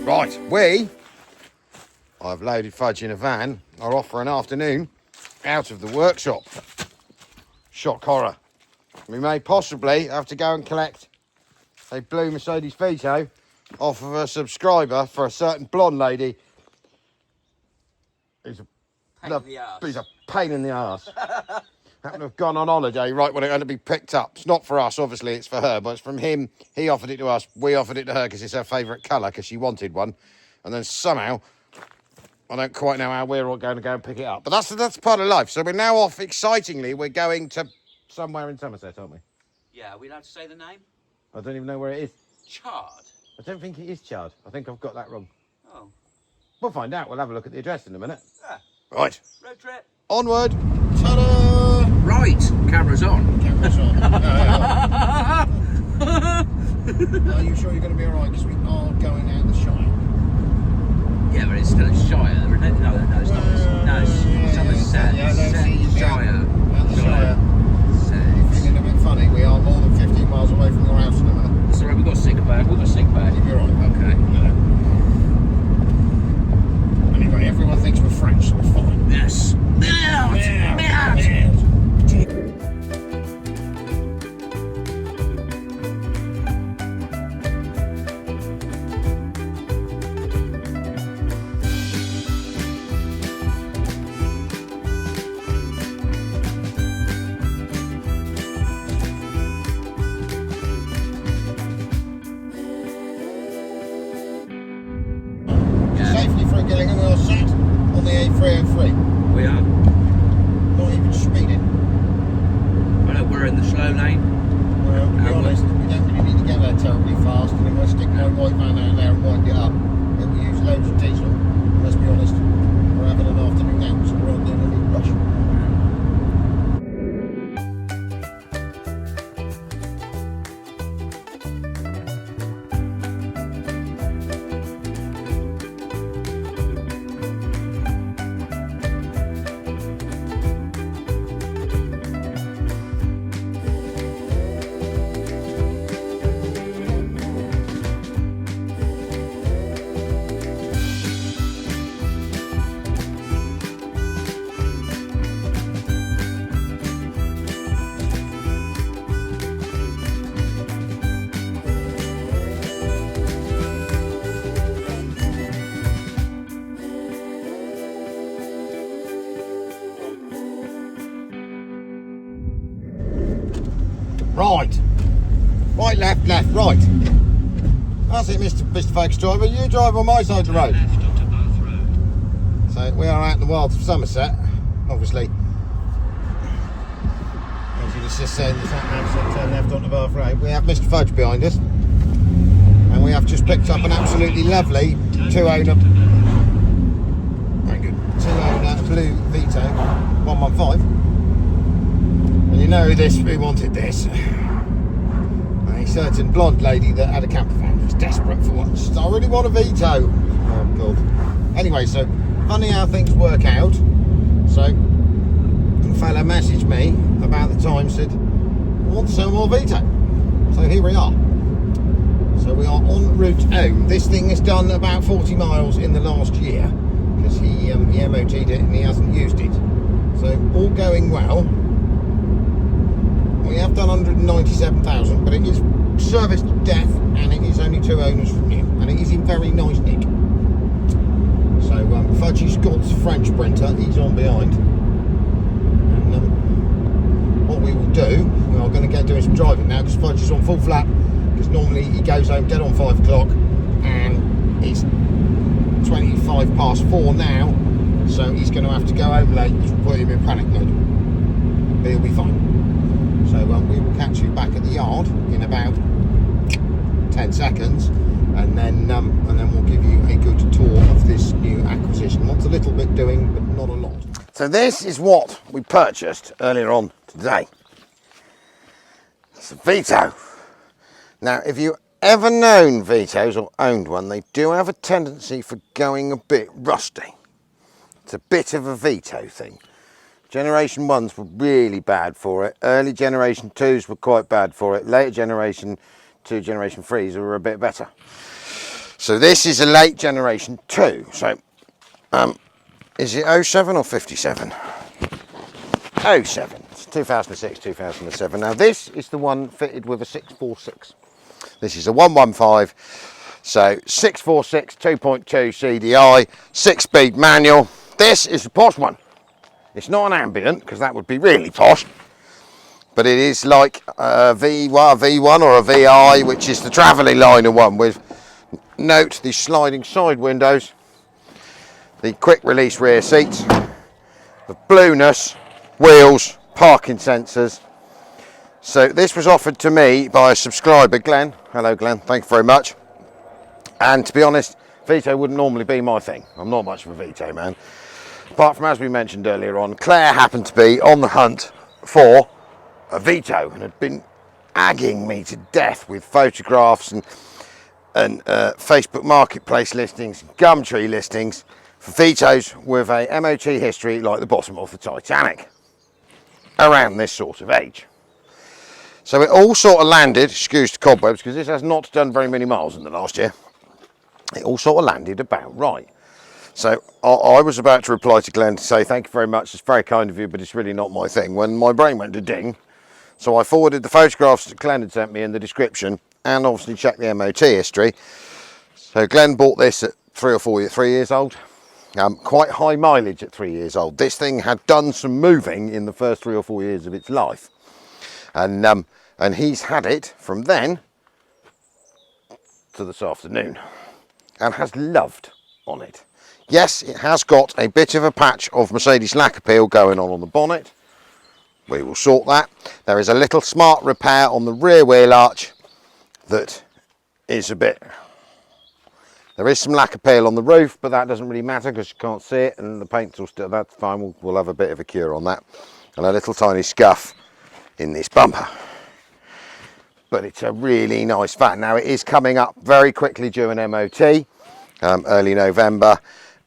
Right, I've loaded Fudge in a van, are off for an afternoon out of the workshop. Shock horror. We may possibly have to go and collect a blue Mercedes Vito off of a subscriber for a certain blonde lady. He's a pain in the arse. Happened to have gone on holiday right when it had to be picked up. It's not for us, obviously, it's for her, but it's from him. He offered it to us, we offered it to her because it's her favourite colour, because she wanted one. And then somehow, I don't quite know how we're all going to go and pick it up. But that's part of life. So we're now off, excitingly, we're going to somewhere in Somerset, aren't we? Yeah, are we allowed to say the name? I don't even know where it is. Chard? I don't think it is Chard. I think I've got that wrong. Oh. We'll find out. We'll have a look at the address in a minute. Yeah. Right. Road trip. Onward. Ta-da! Right, camera's on. Camera's on. Are you sure you're going to be alright? Because we are going out the Shire. Yeah, but it's still a Shire. No, it's not. No, it's Somerset. Yeah, no, Shire. Out the Shire. You're feeling a bit funny. We are more than 15 miles away from your house in a minute. Sorry, we've got a sick bag. You're right. Okay. Yeah. Anyway, everyone thinks we're French, so we're fine. Yes. Safely through Gillingham, we are sat on the A303. We are. Not even speeding. Well, we're in the slow lane. Well, to be honest, we don't really need to get there terribly fast, and if I stick my white van out there and wind it up, it will use loads of diesel. And let's be honest, we're having an afternoon out, so we're not doing any rush. Right, left, right. That's it, Mr. Focus driver. You drive on my side of the road. So we are out in the wilds of Somerset, obviously. As you just said, the sat nav said turn left onto Bath Road. We have Mr. Fudge behind us. And we have just picked up an absolutely lovely two-owner blue Vito 115. And you know this, we wanted this. A certain blonde lady that had a camper van was desperate for one. She said, I really want a Vito. Oh god. Anyway, so funny how things work out. So a fella messaged me about the time, said, I want to sell more Vito. So here we are. So we are en route home. This thing has done about 40 miles in the last year because he MOT'd it and he hasn't used it. So all going well. We have done 197,000, but it is serviced to death and it is only 2 owners from new and it is in very nice nick. So Fudgy's got the French printer, he's on behind. And what we will do, we are going to get doing some driving now because Fudge is on full flap, because normally he goes home dead on 5 o'clock and it's 25 past 4 now, so he's going to have to go home late, which will put him in panic mode, but he'll be fine. So we will catch you back at the yard in about 10 seconds, and then we'll give you a good tour of this new acquisition. Wants a little bit doing, but not a lot. So this is what we purchased earlier on today. It's a Vito. Now, if you ever known Vitos or owned one, they do have a tendency for going a bit rusty. It's a bit of a Vito thing. Generation 1s were really bad for it. Early Generation 2s were quite bad for it. Later Generation 2, Generation 3s were a bit better. So this is a late generation 2. So is it 07 or 57? 07. It's 2006, 2007. Now this is the one fitted with a 646. This is a 115. So 646 2.2 CDI, 6-speed manual. This is a posh one. It's not an ambient because that would be really posh, but it is like a V1 or a VI, which is the travelling liner one with, note, the sliding side windows, the quick release rear seats, the blueness, wheels, parking sensors. So this was offered to me by a subscriber, Glenn. Hello Glenn, thank you very much. And to be honest, Vito wouldn't normally be my thing. I'm not much of a Vito man. Apart from, as we mentioned earlier on, Claire happened to be on the hunt for a Vito and had been agging me to death with photographs and Facebook Marketplace listings, Gumtree listings for Vitos with a MOT history like the bottom of the Titanic, around this sort of age. So it all sort of landed, excuse the cobwebs, because this has not done very many miles in the last year. It all sort of landed about right. So I was about to reply to Glenn to say, thank you very much, it's very kind of you, but it's really not my thing, when my brain went to ding. So I forwarded the photographs that Glenn had sent me in the description, and obviously checked the MOT history. So Glenn bought this at 3 years old. Quite high mileage at 3 years old. This thing had done some moving in the first 3 or 4 years of its life. And he's had it from then to this afternoon, and has loved on it. Yes, it has got a bit of a patch of Mercedes lacquer peel going on the bonnet. We will sort that. There is a little smart repair on the rear wheel arch that is a bit... There is some lacquer peel on the roof, but that doesn't really matter because you can't see it, and the paint's all still... That's fine, we'll have a bit of a cure on that. And a little tiny scuff in this bumper. But it's a really nice van. Now it is coming up very quickly due an MOT, early November,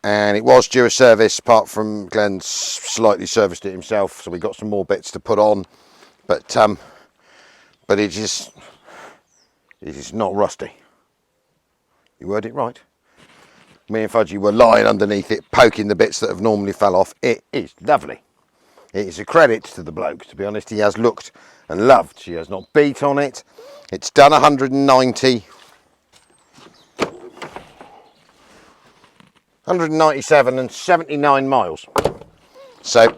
and it was due a service, apart from Glenn slightly serviced it himself, so we got some more bits to put on, but it is not rusty. You heard it right. Me and Fudgy were lying underneath it, poking the bits that have normally fell off. It is lovely. It is a credit to the bloke, to be honest. He has looked and loved. She has not beat on it. It's done 197 and 79 miles. So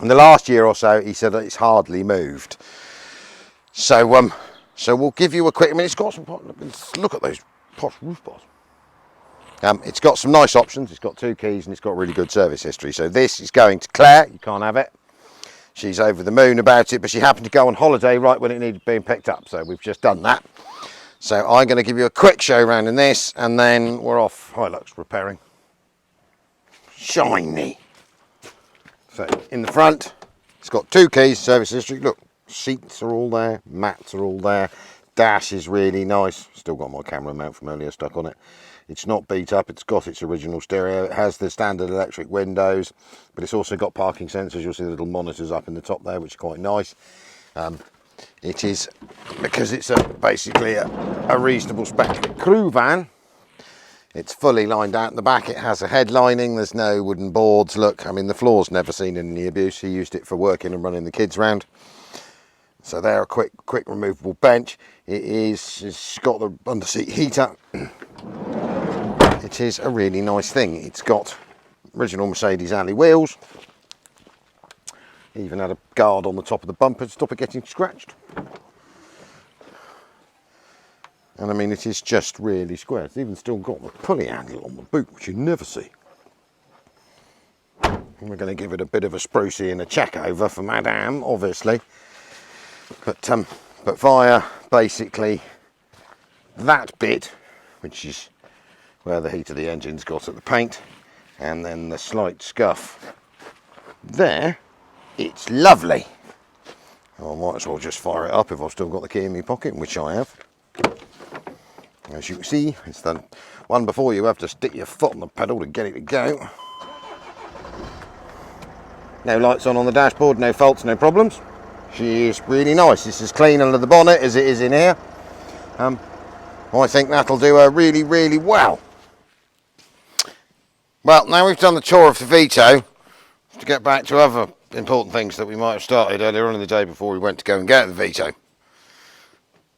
in the last year or so, he said that it's hardly moved. So so we'll give you a quick... I mean, it's got some... Look at those posh roof bars. It's got some nice options. It's got 2 keys and it's got really good service history. So this is going to Claire. You can't have it. She's over the moon about it, but she happened to go on holiday right when it needed being picked up. So we've just done that. So I'm going to give you a quick show around in this, and then we're off Hilux repairing. Shiny. So in the front, it's got 2 keys, service history. Look, seats are all there, mats are all there. Dash is really nice. Still got my camera mount from earlier stuck on it. It's not beat up, it's got its original stereo. It has the standard electric windows, but it's also got parking sensors. You'll see the little monitors up in the top there, which are quite nice. It is, because it's basically a reasonable spec crew van, it's fully lined out in the back. It has a head lining, there's no wooden boards. Look, I mean, the floor's never seen any abuse. He used it for working and running the kids round. So they're a quick removable bench. It's got the under-seat heater. It is a really nice thing. It's got original Mercedes alley wheels. Even had a guard on the top of the bumper to stop it getting scratched. And I mean, it is just really square. It's even still got the pulley handle on the boot, which you never see. And we're going to give it a bit of a sprucey and a check over for Madame, obviously. But via basically that bit, which is where the heat of the engine's got at the paint, and then the slight scuff there, it's lovely. I might as well just fire it up if I've still got the key in my pocket, which I have. As you can see, it's the one before you have to stick your foot on the pedal to get it to go. No lights on the dashboard, no faults, no problems. She is really nice. It's as clean under the bonnet as it is in here. I think that'll do her really, really well. Well, now we've done the tour of the Vito, to get back to other important things that we might have started earlier on in the day before we went to go and get the Vito.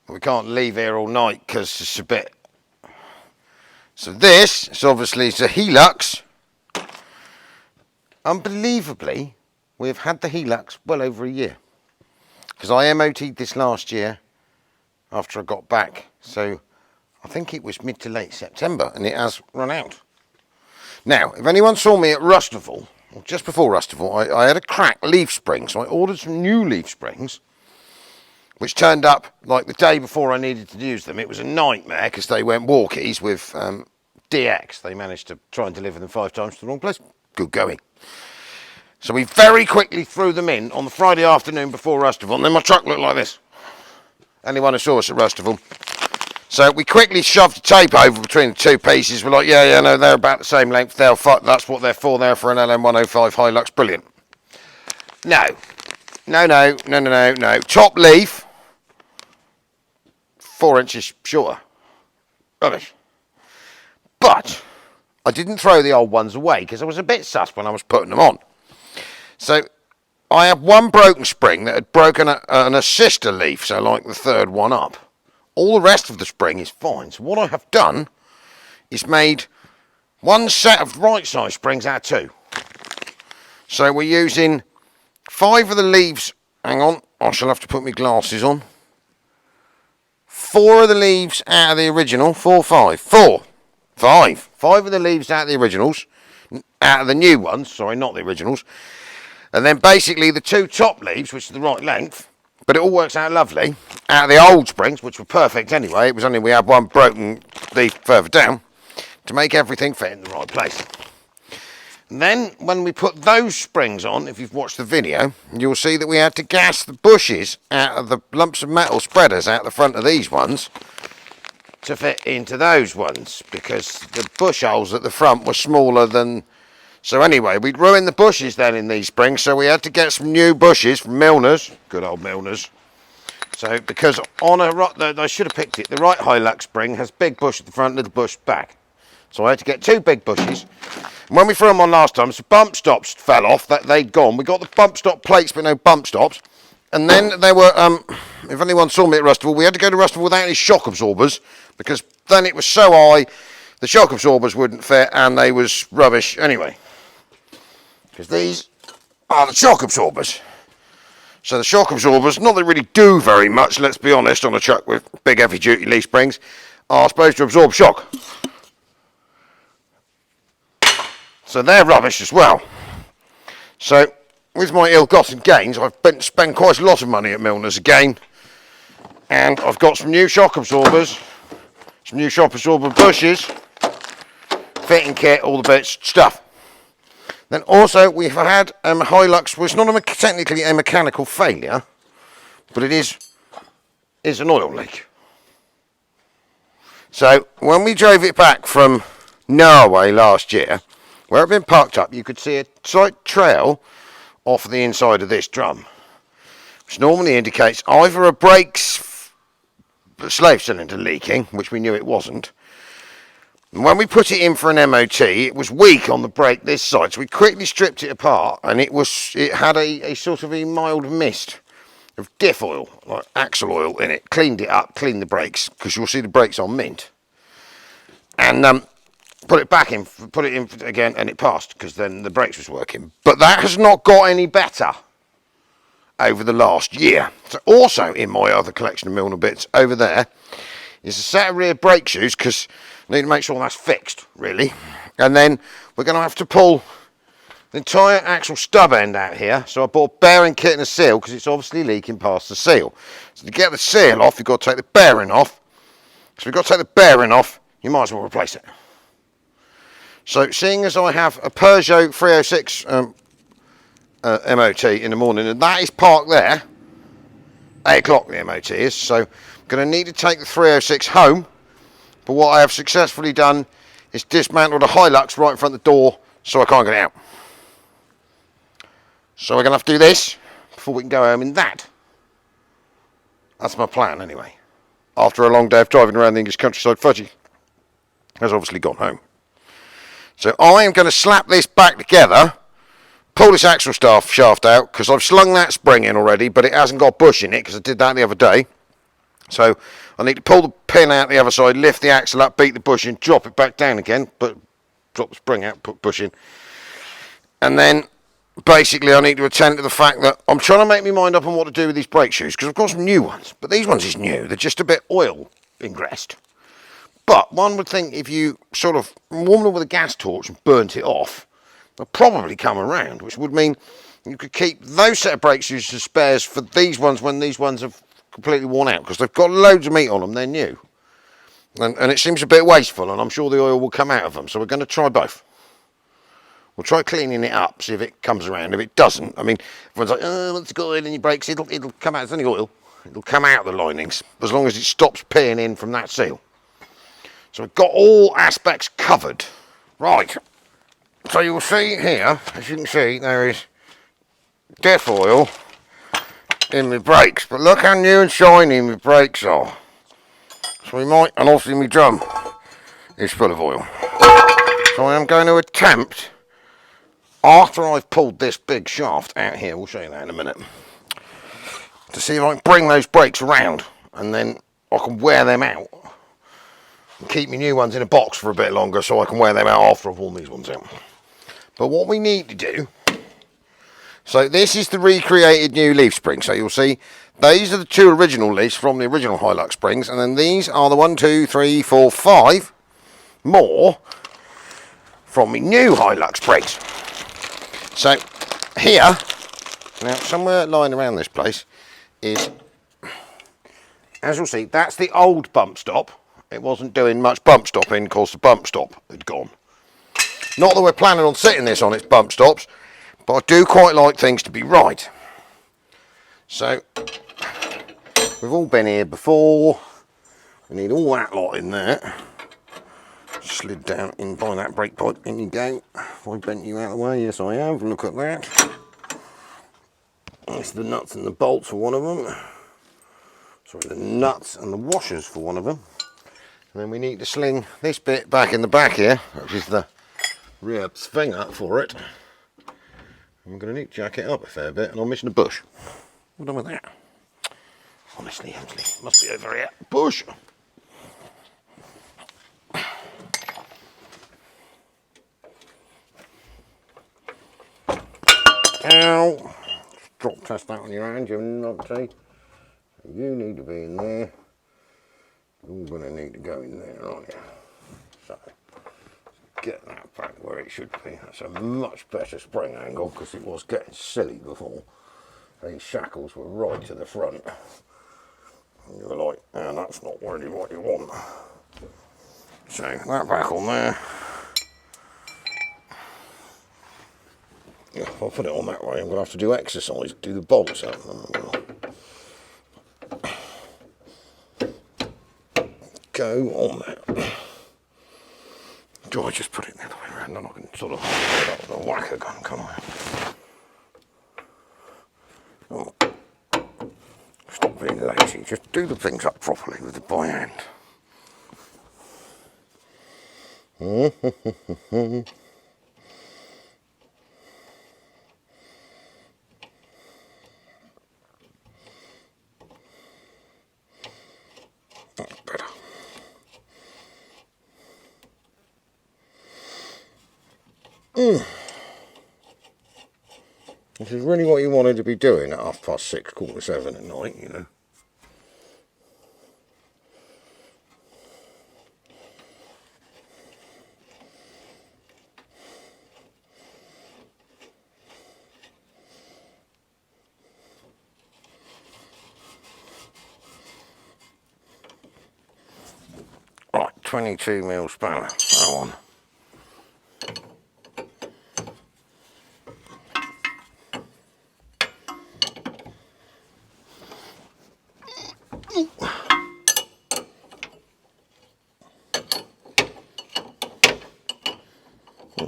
We can't leave here all night because it's a bit... So this is obviously the Hilux. Unbelievably, we've had the Hilux well over a year. Because I MOT'd this last year after I got back. So I think it was mid to late September and it has run out. Now, if anyone saw me at Raffall, or just before Raffall, I had a cracked leaf spring. So I ordered some new leaf springs, which turned up like the day before I needed to use them. It was a nightmare because they went walkies with DX. They managed to try and deliver them 5 times to the wrong place. Good going. So we very quickly threw them in on the Friday afternoon before Raffall, and then my truck looked like this. Anyone who saw us at Raffall. So we quickly shoved the tape over between the two pieces. We're like, yeah, no, they're about the same length. That's what they're for. They're for an LM105 Hilux. Brilliant. No. Top leaf, 4 inches shorter. Rubbish. But I didn't throw the old ones away because I was a bit sus when I was putting them on. So I had one broken spring that had broken an assister leaf, so like the third one up. All the rest of the spring is fine. So what I have done is made one set of right size springs out of 2. So we're using 5 of the leaves. Hang on, I shall have to put my glasses on. 4 of the leaves out of the original. 4, 5. 4. 5. 5 of the leaves out of the originals. Out of the new ones. Sorry, not the originals. And then basically the 2 top leaves, which are the right length. But it all works out lovely. Out of the old springs, which were perfect anyway. It was only we had one broken leaf further down. To make everything fit in the right place. And then when we put those springs on, if you've watched the video, you'll see that we had to gas the bushes out of the lumps of metal spreaders out the front of these ones to fit into those ones, because the bush holes at the front were smaller than... So anyway, we'd ruined the bushes then in these springs, so we had to get some new bushes from Milner's, good old Milner's. So because on I should have picked it, the right Hilux spring has big bush at the front, little bush back. So I had to get 2 big bushes. And when we threw them on last time, some bump stops fell off, that they'd gone. We got the bump stop plates, but no bump stops. And then they were, if anyone saw me at Raffall, we had to go to Raffall without any shock absorbers, because then it was so high, the shock absorbers wouldn't fit, and they was rubbish anyway. Because these are the shock absorbers. So the shock absorbers, not that they really do very much, let's be honest, on a truck with big heavy duty leaf springs, are supposed to absorb shock. So they're rubbish as well. So with my ill-gotten gains, I've spent quite a lot of money at Milner's again. And I've got some new shock absorbers, some new shock absorber bushes, fitting kit, all the bits, stuff. Then also we've had Hilux, well, it's not technically a mechanical failure, but it is an oil leak. So when we drove it back from Norway last year, where it had been parked up, you could see a slight trail off the inside of this drum, which normally indicates either a brakes slave cylinder leaking, which we knew it wasn't. And when we put it in for an MOT, it was weak on the brake this side, so we quickly stripped it apart, and it had a sort of a mild mist of diff oil, like axle oil in it. Cleaned it up, cleaned the brakes, because you'll see the brakes on mint. And put it in again, and it passed, because then the brakes was working. But that has not got any better over the last year. So also in my other collection of Milner bits over there is a set of rear brake shoes, because I need to make sure that's fixed, really. And then we're going to have to pull the entire axle stub end out here. So I bought a bearing kit and a seal, because it's obviously leaking past the seal. So to get the seal off, you've got to take the bearing off. So we've got to take the bearing off, you might as well replace it. So seeing as I have a Peugeot 306 MOT in the morning, and that is parked there, 8 o'clock the MOT is, so I'm going to need to take the 306 home. But what I have successfully done is dismantle the Hilux right in front of the door, so I can't get it out. So we're going to have to do this before we can go home in that. That's my plan anyway. after a long day of driving around the English countryside, Fudgy has obviously gone home. So I am going to slap this back together, pull this axle shaft out, because I've slung that spring in already, but it hasn't got bush in it, because I did that the other day. So I need to pull the pin out the other side, lift the axle up, beat the bush in, drop it back down again, but drop the spring out, put bush in. And then basically I need to attend to the fact that I'm trying to make my mind up on what to do with these brake shoes, because I've got some new ones, but these ones is new. They're just a bit oil ingressed. But one would think if you sort of warmed them with a gas torch and burnt it off, they'll probably come around, which would mean you could keep those set of brake shoes as spares for these ones when these ones have completely worn out, because they've got loads of meat on them, they're new. And it seems a bit wasteful, and I'm sure the oil will come out of them, so we're going to try both. We'll try cleaning it up, see if it comes around. If it doesn't, I mean, everyone's like, oh, once it's got oil in your brakes, it'll come out. It's only oil. It'll come out of the linings, as long as it stops peeing in from that seal. So we've got all aspects covered. Right. So you'll see here, as you can see, there is DEF oil in my brakes. But look how new and shiny my brakes are. So we might, and obviously my drum is full of oil. So I am going to attempt, after I've pulled this big shaft out here, we'll show you that in a minute, to see if I can bring those brakes around, and then I can wear them out. Keep my new ones in a box for a bit longer so I can wear them out after I've worn these ones out. But what we need to do, so this is the recreated new leaf spring. So you'll see these are the 2 original leaves from the original Hilux springs, and then these are the 1, 2, 3, 4, 5 more from my new Hilux springs. So here, now somewhere lying around this place is, as you'll see, that's the old bump stop. It wasn't doing much bump stopping because the bump stop had gone. Not that we're planning on sitting this on its bump stops, but I do quite like things to be right. So, we've all been here before. We need all that lot in there. Slid down in by that brake pipe, in you go. Have I bent you out of the way? Yes I have, look at that. That's the nuts and the bolts for one of them. Sorry, the nuts and the washers for one of them. And then we need to sling this bit back in the back here, which is the rear swinger for it. I'm going to need to jack it up a fair bit, and I'm missing a bush. What done with that? Honestly, Hemsley, must be over here. Bush! Ow! Just drop test that on your hand, you numpty. You need to be in there. You're going to need to go in there, aren't you? So, get that back where it should be. That's a much better spring angle, because it was getting silly before. These shackles were right to the front. And you were like, oh, that's not really what you want. So, that back on there. Yeah, if I put it on that way, I'm going to have to do exercise, do the bolts up. Go on that. Do I just put it the other way around and I can sort of hold it up with a whacker gun, can't I? Oh. Stop being lazy, just do the things up properly with the by hand. That's better. This is really what you wanted to be doing at 6:30, 6:45 at night, you know. Right, 22mm spanner, that one.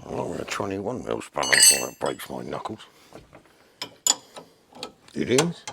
I'm with a 21mm spanner before that breaks my knuckles. It is.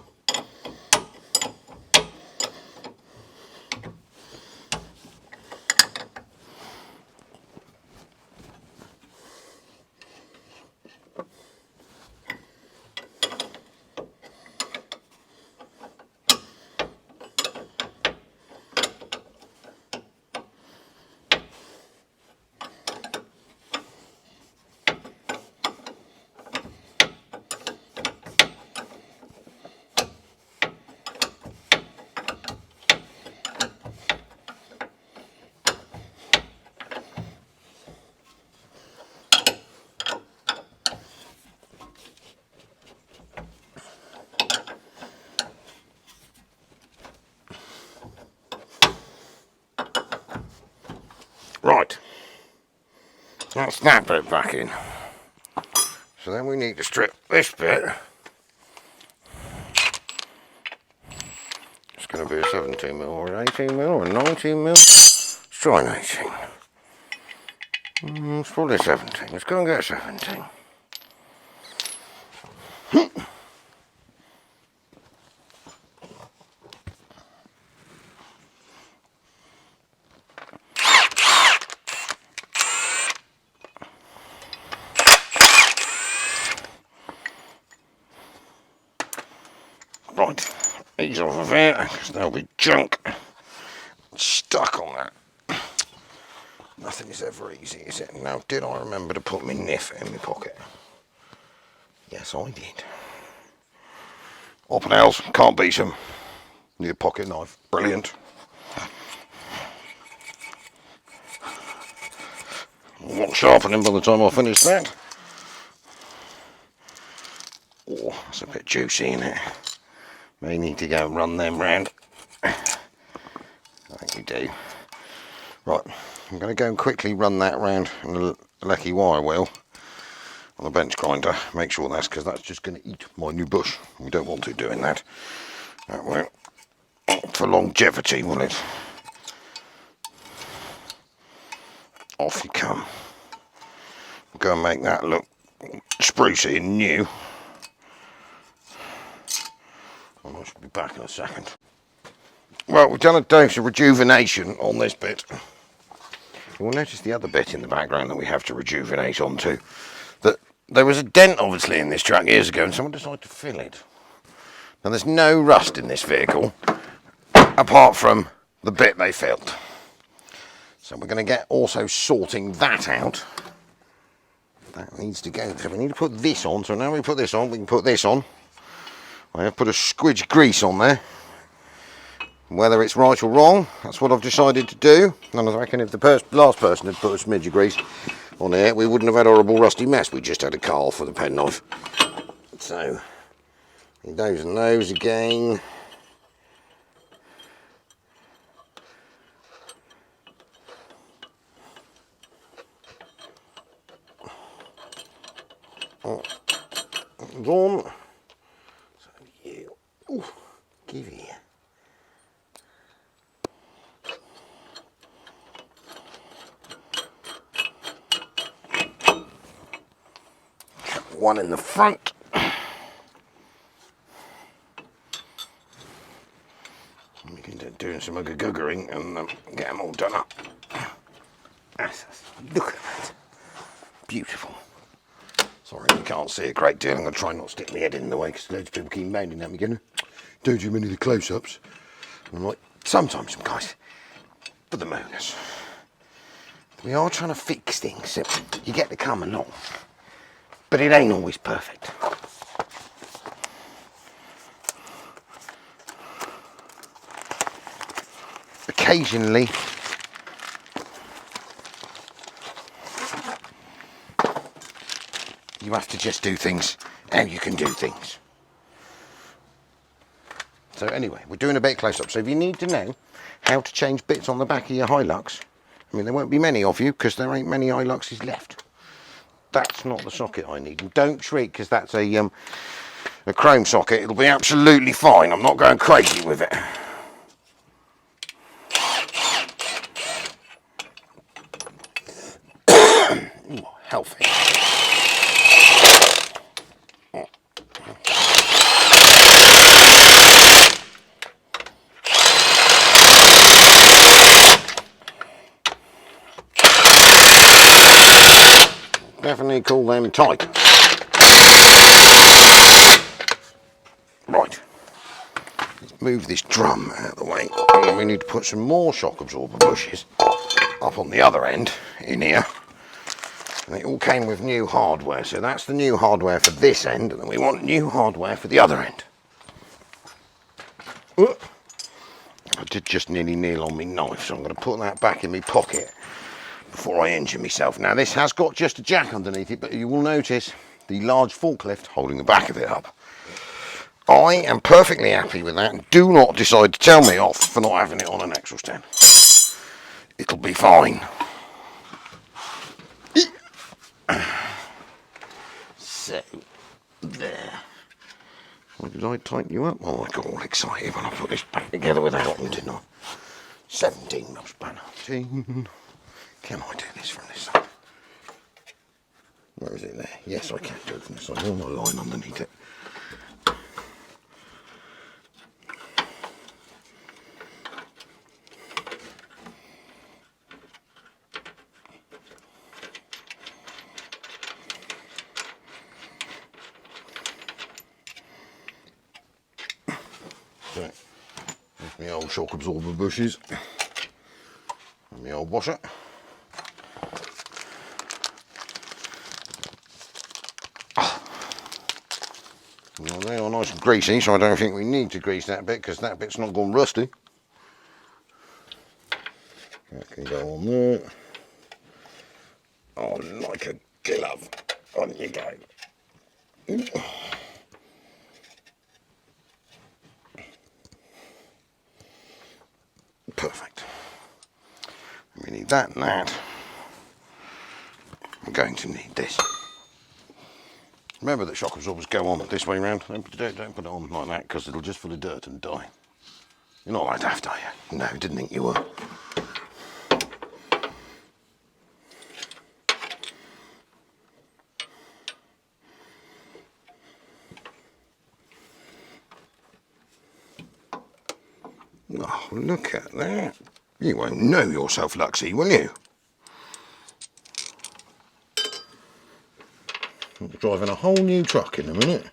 That's that bit back in. So then we need to strip this bit. It's going to be a 17mm or an 18mm or a 19mm. Let's try an 18. It's probably a 17. Let's go and get a 17. Right, these off of here because they'll be junk stuck on that. Nothing is ever easy, is it? Now, did I remember to put my niff in my pocket? Yes, I did. Oppenels, can't beat them. Need a pocket knife, brilliant. I want sharpening by the time I finish that. Oh, that's a bit juicy, isn't it? May need to go and run them round. I think you do. Right, I'm going to go and quickly run that round in the lecky wire wheel on the bench grinder. Make sure that's, because that's just going to eat my new bush. We don't want it doing that. That won't, for longevity, will it? Off you come. Go and make that look sprucey and new. I should be back in a second. Well, we've done a dose of rejuvenation on this bit. You will notice the other bit in the background that we have to rejuvenate onto. That there was a dent obviously in this truck years ago and someone decided to fill it. Now there's no rust in this vehicle apart from the bit they filled. So we're going to get also sorting that out. That needs to go. So we need to put this on. So now we put this on, we can put this on. I have put a squidge grease on there. Whether it's right or wrong, that's what I've decided to do. And I reckon if the last person had put a smidge of grease on there, we wouldn't have had a horrible rusty mess. We just had a carl for the penknife. So, those and those again. On. So you, ooh, give here. One in the front. We can do some googering and get them all done up. Look at that. Beautiful. Sorry, you can't see a great deal. I'm going to try not to stick my head in the way because loads of people keep moaning at me going, don't do many of the close-ups. And I'm like, sometimes, guys, for the moaners. We are trying to fix things so you get to come along. But it ain't always perfect. Occasionally, you have to just do things how you can do things. So anyway, we're doing a bit close up. So if you need to know how to change bits on the back of your Hilux, I mean, there won't be many of you because there ain't many Hiluxes left. That's not the socket I need. And don't shriek because that's a chrome socket. It'll be absolutely fine. I'm not going crazy with it. Ooh, healthy. Definitely call them tight. Right, let's move this drum out of the way, and then we need to put some more shock absorber bushes up on the other end in here. And it all came with new hardware, so that's the new hardware for this end, and then we want new hardware for the other end. I did just nearly kneel on my knife, so I'm going to put that back in my pocket before I injure myself. Now this has got just a jack underneath it, but you will notice the large forklift holding the back of it up. I am perfectly happy with that. Do not decide to tell me off for not having it on an axle stand. It'll be fine. So, there. Why did I tighten you up? Oh, I got all excited when I put this back together without them, didn't I? 17 mil spanner. Can I do this from this side? Where is it there? Yes, I can do it from this side. All my line underneath it. So, there's my old shock absorber bushes and my old washer. Well, they are nice and greasy, so I don't think we need to grease that bit because that bit's not gone rusty. That can go on there. Oh, like a glove. On you go. Perfect. We need that and that. I'm going to need this. Remember that shock absorbers go on this way round. Don't put it on like that because it'll just full of dirt and die. You're not like daft, are you? No, didn't think you were. Oh, look at that. You won't know yourself, Luxie, will you? I'm driving a whole new truck in a minute.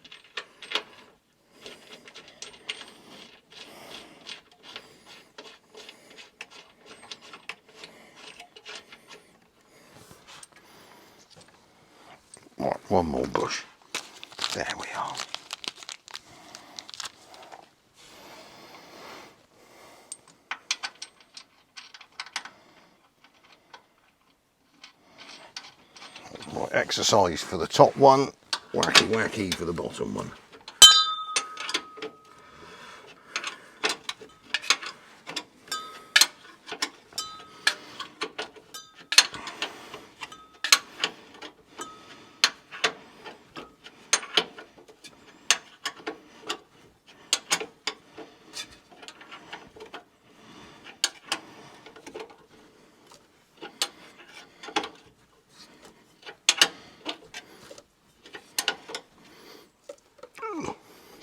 Right, one more bush. There we are. Right, exercise for the top one, wacky wacky for the bottom one.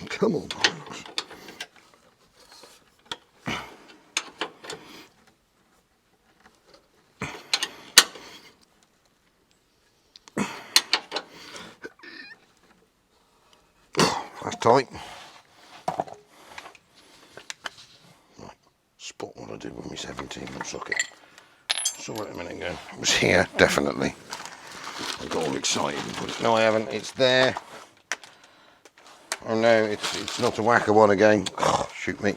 Come on, Hilux. That's tight. Right. Spot what I did with my 17 mil socket. Saw it a minute ago. It was here, definitely. I got all excited and put it. No, I haven't. It's there. Oh no, it's not a whacker one again. Oh, shoot me.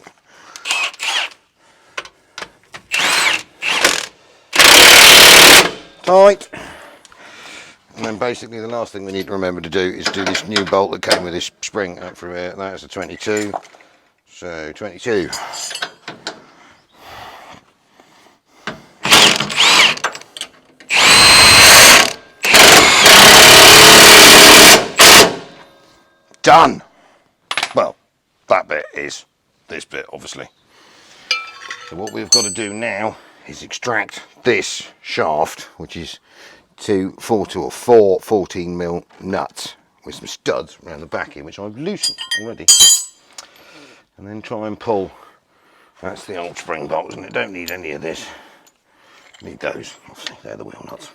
Tight. And then basically the last thing we need to remember to do is do this new bolt that came with this spring up through here. That is a 22. So 22. Done. Well, that bit is this bit, obviously. So what we've got to do now is extract this shaft, which is four 14 mil nuts with some studs around the back here, which I've loosened already. And then try and pull. That's the old spring bolts, and it don't need any of this. Need those, obviously, they're the wheel nuts.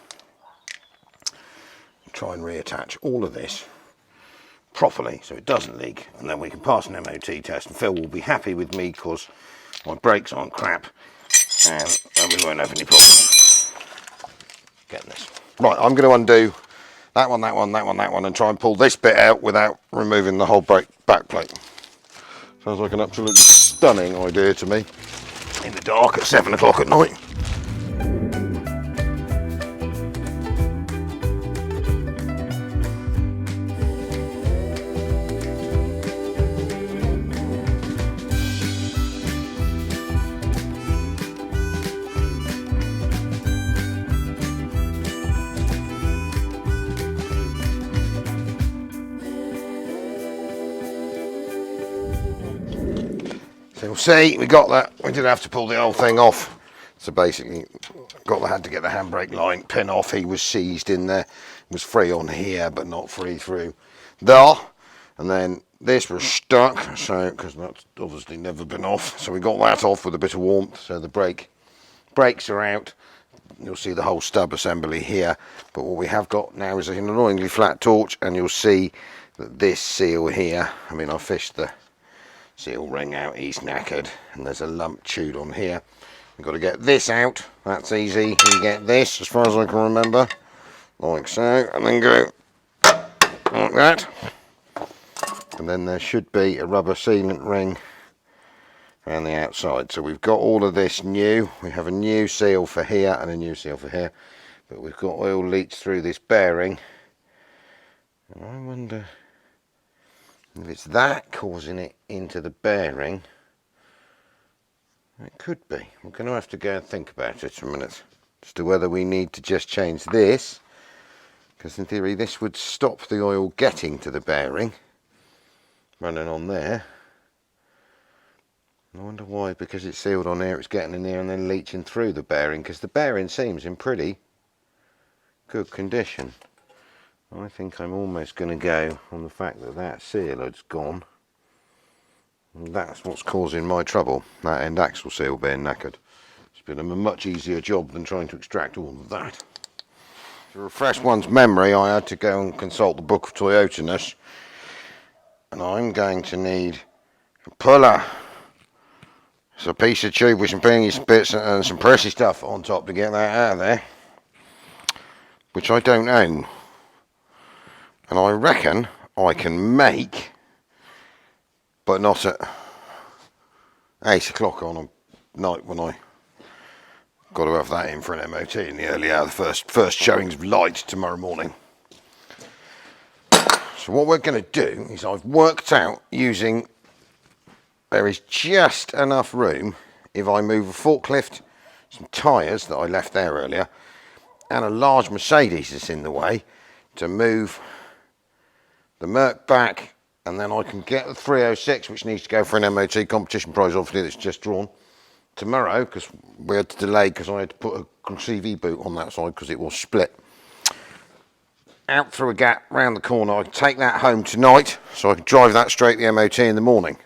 Try and reattach all of this properly so it doesn't leak, and then we can pass an MOT test and Phil will be happy with me because my brakes aren't crap and we won't have any problems getting this. Right, I'm going to undo that one, that one, that one, that one and try and pull this bit out without removing the whole brake back plate. Sounds like an absolutely stunning idea to me in the dark at 7 o'clock at night. you'll see we got that. We did have to pull the whole thing off. So basically, had to get the handbrake line pin off. He was seized in there. It was free on here, but not free through there. And then this was stuck, so because that's obviously never been off. So we got that off with a bit of warmth. So the brakes are out. You'll see the whole stub assembly here. But what we have got now is an annoyingly flat torch, and you'll see that this seal here. I mean, I fished the seal ring out. He's knackered, and there's a lump chewed on here. We've got to get this out. That's easy. You get this, as far as I can remember, like so, and then go like that. And then there should be a rubber sealant ring around the outside. So we've got all of this new. We have a new seal for here and a new seal for here, but we've got oil leaks through this bearing, and I wonder if it's that causing it into the bearing. It could be. We're going to have to go and think about it a minute as to whether we need to just change this, because in theory this would stop the oil getting to the bearing running on there. I wonder why, because it's sealed on here, it's getting in there and then leaching through the bearing, because the bearing seems in pretty good condition. I think I'm almost going to go on the fact that that seal has gone. And that's what's causing my trouble, that end axle seal being knackered. It's been a much easier job than trying to extract all of that. To refresh one's memory, I had to go and consult the book of Toyota-ness, and I'm going to need a puller. It's a piece of tube with some pingy bits and some pressy stuff on top to get that out of there, which I don't own. And I reckon I can make, but not at 8 o'clock on a night when I got to have that in for an MOT in the early hour, the first showings of light tomorrow morning. So what we're going to do is I've worked out using, there is just enough room if I move a forklift, some tyres that I left there earlier, and a large Mercedes that's in the way, to move the Merc back. And then I can get the 306, which needs to go for an MOT competition prize, obviously, that's just drawn tomorrow, because we had to delay because I had to put a CV boot on that side because it was split. Out through a gap, round the corner. I can take that home tonight, so I can drive that straight to the MOT in the morning.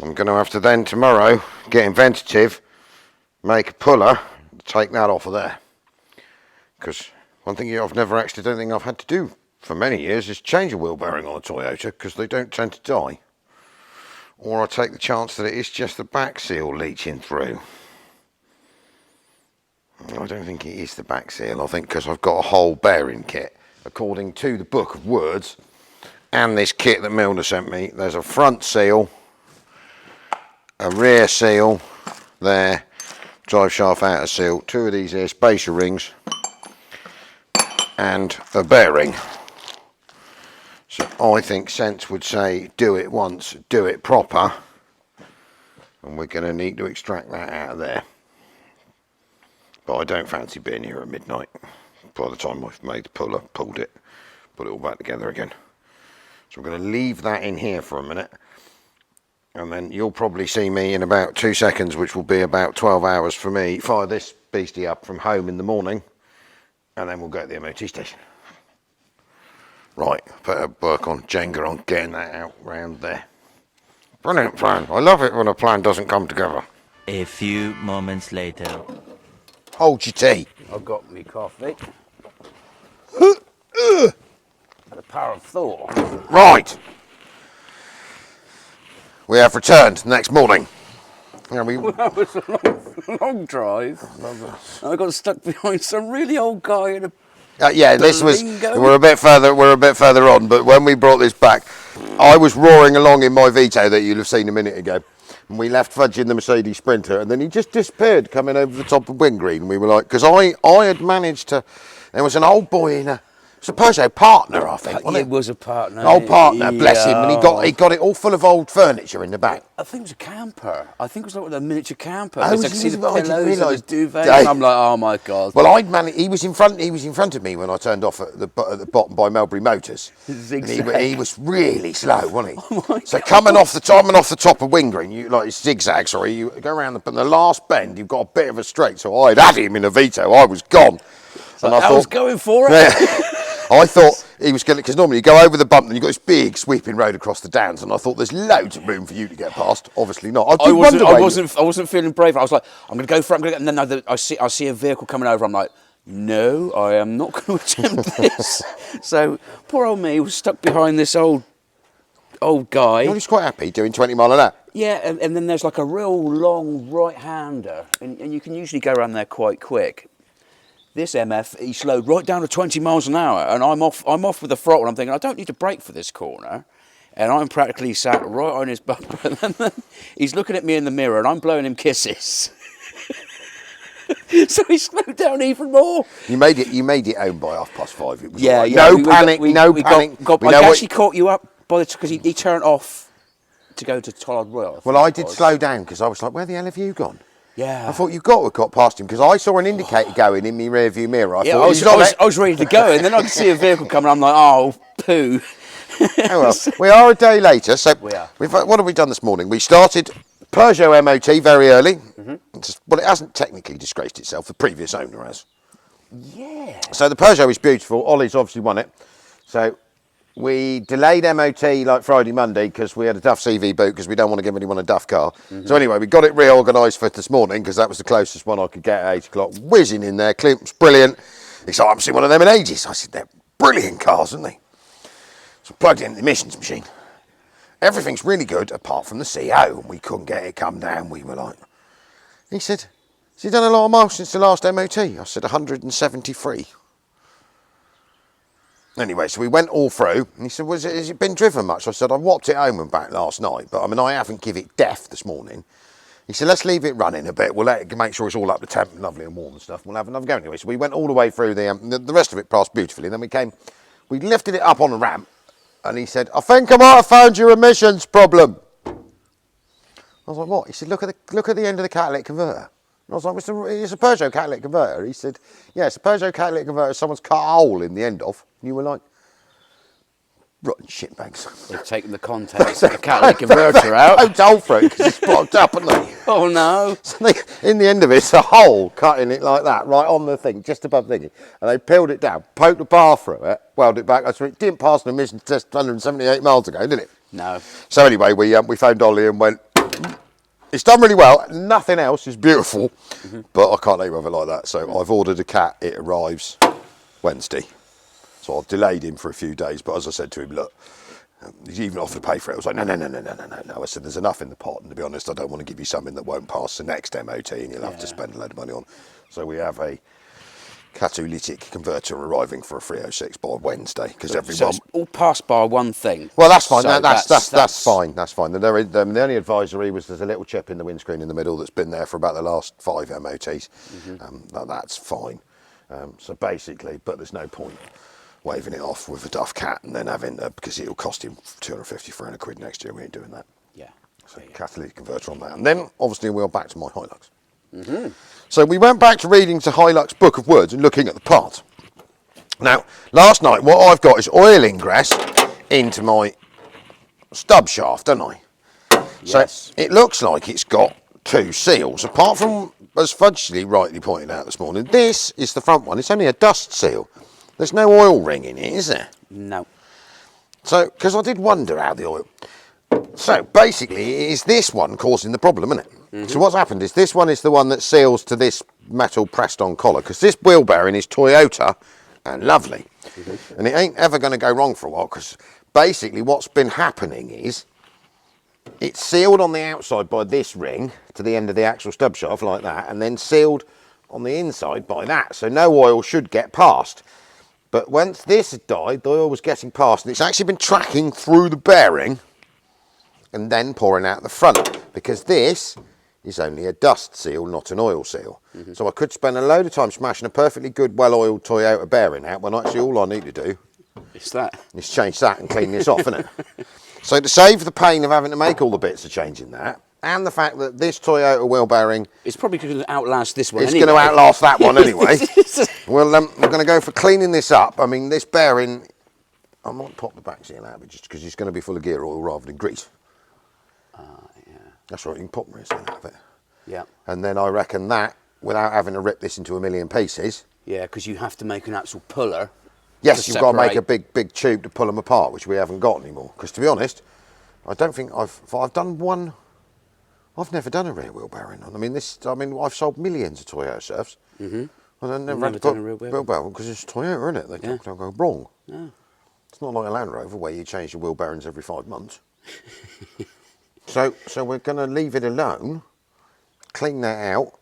I'm going to have to then tomorrow get inventative, make a puller, take that off of there. Because one thing I've never actually, don't think I've had to do for many years is change a wheel bearing on a Toyota, because they don't tend to die. Or I take the chance that it is just the back seal leaching through. I don't think it is the back seal. I think because I've got a whole bearing kit, according to the book of words and this kit that Milner sent me, there's a front seal, a rear seal there, drive shaft outer seal, two of these here spacer rings, and a bearing. So I think sense would say do it once, do it proper, and we're going to need to extract that out of there. But I don't fancy being here at midnight by the time I've made the puller, pulled it, put it all back together again. So I'm going to leave that in here for a minute, and then you'll probably see me in about 2 seconds, which will be about 12 hours for me, fire this beastie up from home in the morning, and then we'll go to the MOT station. Right, better work on Jenga on getting that out round there. Brilliant plan. I love it when a plan doesn't come together. A few moments later. Hold your tea. I've got me coffee. The power of thought. Right. We have returned next morning. Yeah, That was a long drive. I got stuck behind some really old guy in a yeah, this was, Lingo. we're a bit further on, but when we brought this back, I was roaring along in my Vito that you'll have seen a minute ago, and we left Fudge in the Mercedes Sprinter, and then he just disappeared coming over the top of Wingreen, and we were like, because I had managed to, there was an old boy in a It's a Peugeot partner, I think, wasn't It it? was a partner. Old partner, bless him, and he Yeah. got it all full of old furniture in the back. I think it was a camper. I think it was like a miniature camper. Oh, Because I was could it? see the I didn't pillows and realise. the duvet. Dave. And I'm like, oh my God. Well, I'd managed. He was in front. He was in front of me when I turned off at the bottom by Melbury Motors. And he was really slow, wasn't he? Oh my so coming off the top of Wing Green, you like zigzag. Sorry, you go around the last bend. You've got a bit of a straight. So I'd had him in a Vito. I was gone. And I was going for it. Yeah. I thought he was going to, because normally you go over the bump and you've got this big sweeping road across the downs, and I thought there's loads of room for you to get past. Obviously not. I wasn't feeling brave. I was like, I'm going to go for it. And then I see a vehicle coming over. I'm like, no, I am not going to attempt this. So poor old me was stuck behind this old guy. He's quite happy doing 20 mile an hour. Yeah, and then there's like a real long right-hander, and you can usually go around there quite quick. This MF, he slowed right down to 20 miles an hour, and I'm off with the throttle. I'm thinking, I don't need to brake for this corner, and I'm practically sat right on his bumper. And then he's looking at me in the mirror, and I'm blowing him kisses. So he slowed down even more. You made it home by 5:30. It was Yeah, all right. yeah. No panic. I actually caught you up because he turned off to go to Tollard Royal. Well, I did slow down because I was like, where the hell have you gone? Yeah. I thought you've got to have got past him because I saw an indicator going in my rear view mirror. I was ready to go, and then I could see a vehicle coming. I'm like, oh, poo. Oh well, we are a day later. So We are. What have we done this morning? We started Peugeot MOT very early. Well, it hasn't technically disgraced itself. The previous owner has. Yeah. So the Peugeot is beautiful. Ollie's obviously won it. So we delayed MOT like Friday, Monday because we had a Duff CV boot because we don't want to give anyone a Duff car. So anyway, we got it reorganised for this morning because that was the closest one I could get at 8 o'clock. Whizzing in there. Clint's brilliant. He said, I haven't seen one of them in ages. I said, they're brilliant cars, aren't they? So plugged in the emissions machine. Everything's really good apart from the CO. We couldn't get it come down. We were like... He said, has he done a lot of miles since the last MOT? I said, 173. Anyway, so we went all through, and he said, has it been driven much? I said, I whopped it home and back last night, but I mean, I haven't give it def this morning. He said, let's leave it running a bit. We'll let it make sure it's all up to temp and lovely and warm and stuff. We'll have another go anyway. So we went all the way through the rest of it passed beautifully. Then we lifted it up on the ramp, and he said, I think I might have found your emissions problem. I was like, what? He said, look at the end of the catalytic converter. And I was like, it's a Peugeot catalytic converter. He said, yeah, it's a Peugeot catalytic converter someone's cut a hole in the end of. And you were like, rotten shitbags. They've taken the contacts of the catalytic converter out. Poked a hole through because it's blocked up, hasn't they? Oh no. So in the end of it, it's a hole cutting it like that, right on the thing, just above the thingy. And they peeled it down, poked the bar through it, welded it back. I said, it didn't pass an emissions test 178 miles ago, did it? No. So anyway, we phoned Ollie and went, it's done really well. Nothing else is beautiful, but I can't leave with it like that. So I've ordered a cat. It arrives Wednesday. So I've delayed him for a few days. But as I said to him, look, he's even offered to pay for it. I was like, no. I said, there's enough in the pot. And to be honest, I don't want to give you something that won't pass the next MOT and you'll have to spend a load of money on. So we have a catalytic converter arriving for a 306 by Wednesday because everyone. So it's all passed by one thing. Well, that's fine. So That's fine. That's fine. The only advisory was there's a little chip in the windscreen in the middle that's been there for about the last 5 MOTs. That's fine. So basically, but there's no point waving it off with a Duff cat and then having because it'll cost him 250, 300 quid next year. We ain't doing that. Yeah. So catalytic converter on that, and then obviously we're back to my Hilux. So we went back to reading the Hilux Book of Words and looking at the part. Now, last night, what I've got is oil ingress into my stub shaft, don't I? Yes. So it looks like it's got 2 seals, apart from, as Fudgley rightly pointed out this morning, this is the front one. It's only a dust seal. There's no oil ring in it, is there? No. So, because I did wonder how the oil... So, basically, it is this one causing the problem, isn't it? So what's happened is this one is the one that seals to this metal pressed-on collar, because this wheel bearing is Toyota and lovely. And it ain't ever going to go wrong for a while, because basically what's been happening is it's sealed on the outside by this ring to the end of the axle stub shaft like that, and then sealed on the inside by that. So no oil should get past. But once this had died, the oil was getting past, and it's actually been tracking through the bearing and then pouring out the front, because this is only a dust seal, not an oil seal. So I could spend a load of time smashing a perfectly good, well-oiled Toyota bearing out, when actually all I need to do It's that. is change that and clean this off, isn't it? So to save the pain of having to make all the bits of changing that, and the fact that this Toyota wheel bearing It's probably going to outlast this one is anyway. going to outlast that one anyway. Well, we're going to go for cleaning this up. I mean, this bearing, I might pop the back seal out just because it's going to be full of gear oil rather than grease. Yeah. That's right, you can pop the rear seal out of it. Yeah. And then I reckon that, without having to rip this into a million pieces, Yeah, because you have to make an actual puller. yes, to you've got to make a separate. big tube to pull them apart, which we haven't got anymore. Because to be honest, I don't think I've done one. I've never done a rear wheel bearing on. I mean, I've sold millions of Toyota Surfs. And I've never had to done put a rear wheel bearing because it's Toyota, isn't it? They Yeah. don't go wrong. Yeah. It's not like a Land Rover where you change the wheel bearings every 5 months. So we're going to leave it alone, clean that out,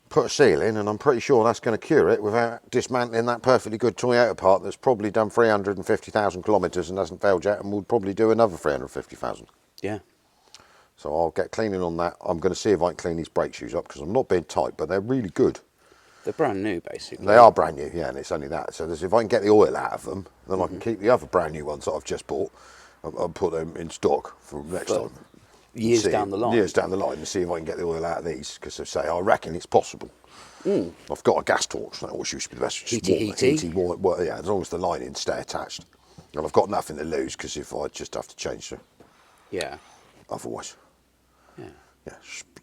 put a seal in, and I'm pretty sure that's going to cure it without dismantling that perfectly good Toyota part that's probably done 350,000 kilometres and hasn't failed yet, and will probably do another 350,000. Yeah. So I'll get cleaning on that. I'm going to see if I can clean these brake shoes up because I'm not being tight, but they're really good. They're brand new, basically. They are brand new, yeah, and it's only that. So if I can get the oil out of them, then I can keep the other brand new ones that I've just bought. I'll put them in stock for next time. Years See- down the line. Years down the line, and see if I can get the oil out of these. Because I reckon it's possible. I've got a gas torch. That always used to be the best. Heaty. Well, yeah, as long as the linings stay attached. And I've got nothing to lose because if I just have to change them, Yeah. otherwise, Yeah. yeah,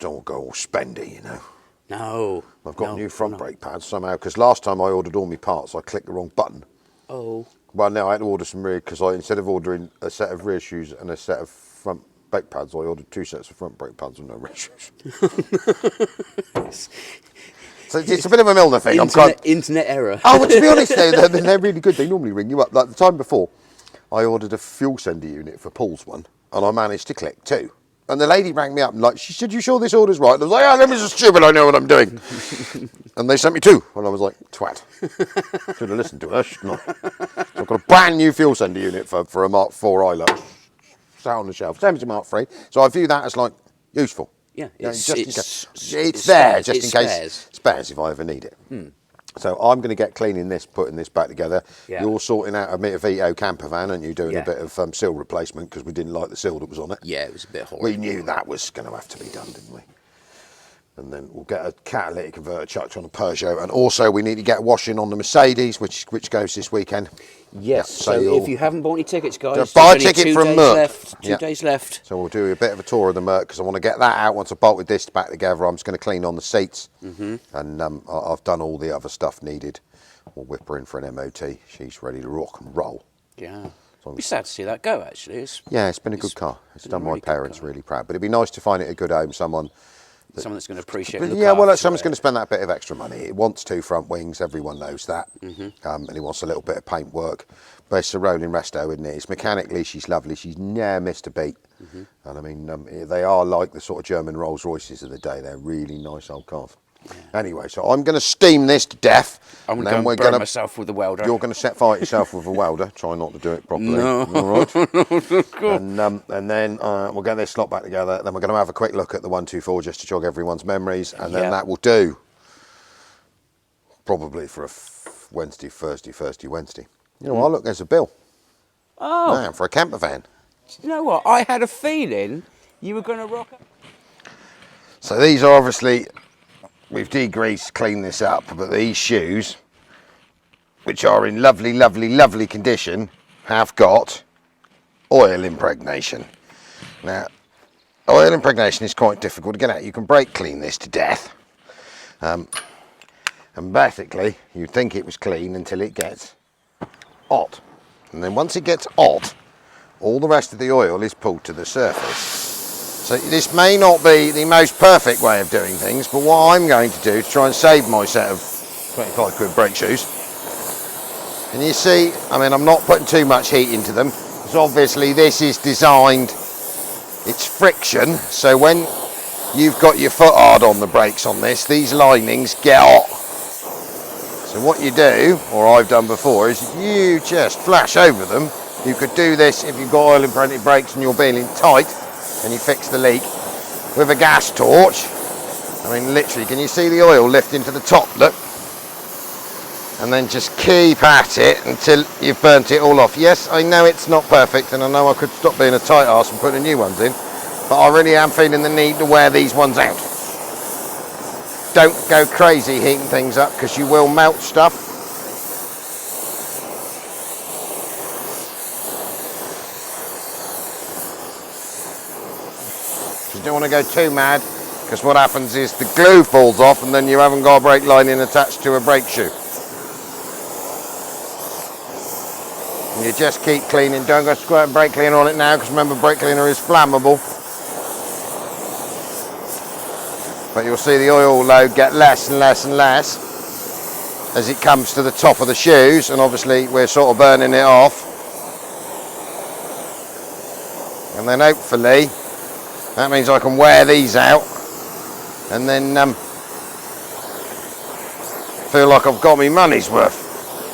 don't go all spendy, you know. No. I've got No, new front no. brake pads somehow because last time I ordered all my parts, I clicked the wrong button. Oh. Well, now I had to order some rear because instead of ordering a set of rear shoes and a set of front brake pads, I ordered 2 sets of front brake pads and no rear shoes. So it's a bit of a Milner thing. Internet error. Oh, well, to be honest, they're really good. They normally ring you up. Like the time before, I ordered a fuel sender unit for Paul's one, and I managed to click 2. And the lady rang me up and she said, "You sure this order's right?" And I was like, "Oh, let me just stupid. I know what I'm doing." And they sent me 2, and I was like, "Twat." Should have listened to her. Shouldn't I? So I've got a brand new fuel sender unit for a Mark IV Hilux, sat on the shelf. Same as a Mark III. So I view that as like useful. Yeah, You know, it's there spares, just it's in case spares. spares if I ever need it. So I'm going to get cleaning this, putting this back together. Yeah. You're sorting out a Vito camper van, aren't you? Doing Yeah. a bit of seal replacement because we didn't like the seal that was on it. Yeah, it was a bit horrible. We knew that was going to have to be done, didn't we? And then we'll get a catalytic converter chucked on a Peugeot, and also we need to get washing on the Mercedes, which goes this weekend. Yes. Yeah, So you'll- if you haven't bought any tickets, guys, Just buy a there's only ticket 2 from days Merck. left. 2 Yeah. days left. So we'll do a bit of a tour of the Merc because I want to get that out. Once I bolted this back together, I'm just going to clean on the seats, and I've done all the other stuff needed. We'll whip her in for an MOT. She's ready to rock and roll. Yeah. It'd be sad to see that go, actually. Yeah, it's been a good car. It's been done a my really good parents car. really proud. But it'd be nice to find it a good home, someone that's going to appreciate it. yeah, well, someone's going to spend that bit of extra money. It wants 2 front wings, everyone knows that. And he wants a little bit of paint work. But it's a rolling resto, isn't it? It's mechanically, she's lovely. She's never missed a beat. And I mean, they are like the sort of German Rolls Royces of the day. They're really nice old cars. Yeah. Anyway, so I'm going to steam this to death. I'm going to burn myself with the welder. You're going to set fire to yourself with a welder. Try not to do it properly. No. All right. And then we'll get this slot back together. Then we're going to have a quick look at the 124 just to jog everyone's memories. And then that will do. Probably for a Wednesday, Thursday, Wednesday. You know what? Look, there's a bill. Oh. Man, for a camper van. You know what? I had a feeling you were going to rock it. So these are obviously, we've degreased, cleaned this up, but these shoes, which are in lovely, lovely, lovely condition, have got oil impregnation. Now, oil impregnation is quite difficult to get out. You can brake clean this to death. And basically, you'd think it was clean until it gets hot. And then once it gets hot, all the rest of the oil is pulled to the surface. So this may not be the most perfect way of doing things, but what I'm going to do to try and save my set of 25 quid brake shoes. And you see, I mean, I'm not putting too much heat into them, because obviously this is designed, it's friction, so when you've got your foot hard on the brakes on this, these linings get hot. So what you do, or I've done before, is you just flash over them. You could do this if you've got oil impregnated brakes and you're being tight, and you fix the leak. with a gas torch. I mean, literally, can you see the oil lifting to the top? Look. And then just keep at it until you've burnt it all off. Yes, I know it's not perfect, and I know I could stop being a tight arse and putting new ones in, but I really am feeling the need to wear these ones out. Don't go crazy heating things up, because you will melt stuff. You don't want to go too mad, because what happens is the glue falls off and then you haven't got a brake lining attached to a brake shoe. And you just keep cleaning. Don't go squirting brake cleaner on it now, because remember, brake cleaner is flammable. But you'll see the oil load get less and less and less as it comes to the top of the shoes, and obviously we're sort of burning it off. And then hopefully that means I can wear these out and then feel like I've got my money's worth.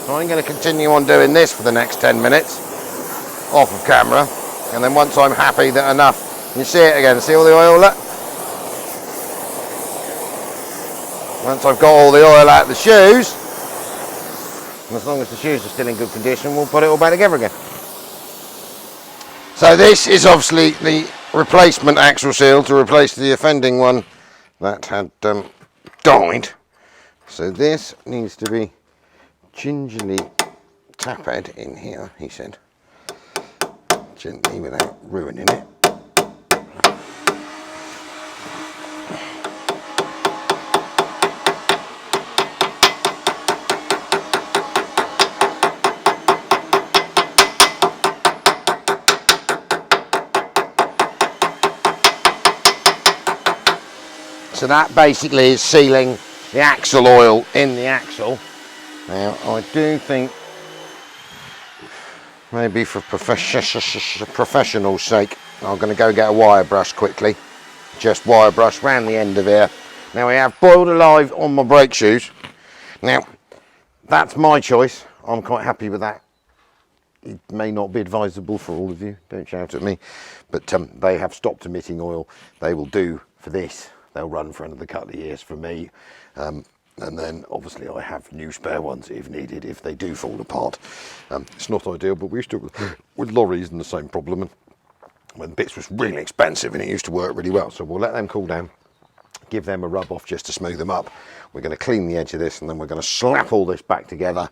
So I'm going to continue on doing this for the next 10 minutes off of camera, and then once I'm happy that enough, you see it again, see all the oil there? Once I've got all the oil out of the shoes, and as long as the shoes are still in good condition, we'll put it all back together again. So this is obviously the replacement axle seal to replace the offending one that had died. So this needs to be gingerly tapped in here, he said, gently without ruining it. So that basically is sealing the axle oil in the axle. Now I do think, maybe for professional sake, I'm going to go get a wire brush quickly. Just wire brush round the end of here. Now we have boiled alive on my brake shoes. Now that's my choice. I'm quite happy with that. It may not be advisable for all of you, don't shout at me, but they have stopped emitting oil. They will do for this. They'll run for another couple of years for me, and then obviously I have new spare ones if needed, if they do fall apart. It's not ideal, but we used to with lorries and the same problem, and when bits was really expensive and it used to work really well. So we'll let them cool down, give them a rub off just to smooth them up. We're going to clean the edge of this, and then we're going to slap all this back together.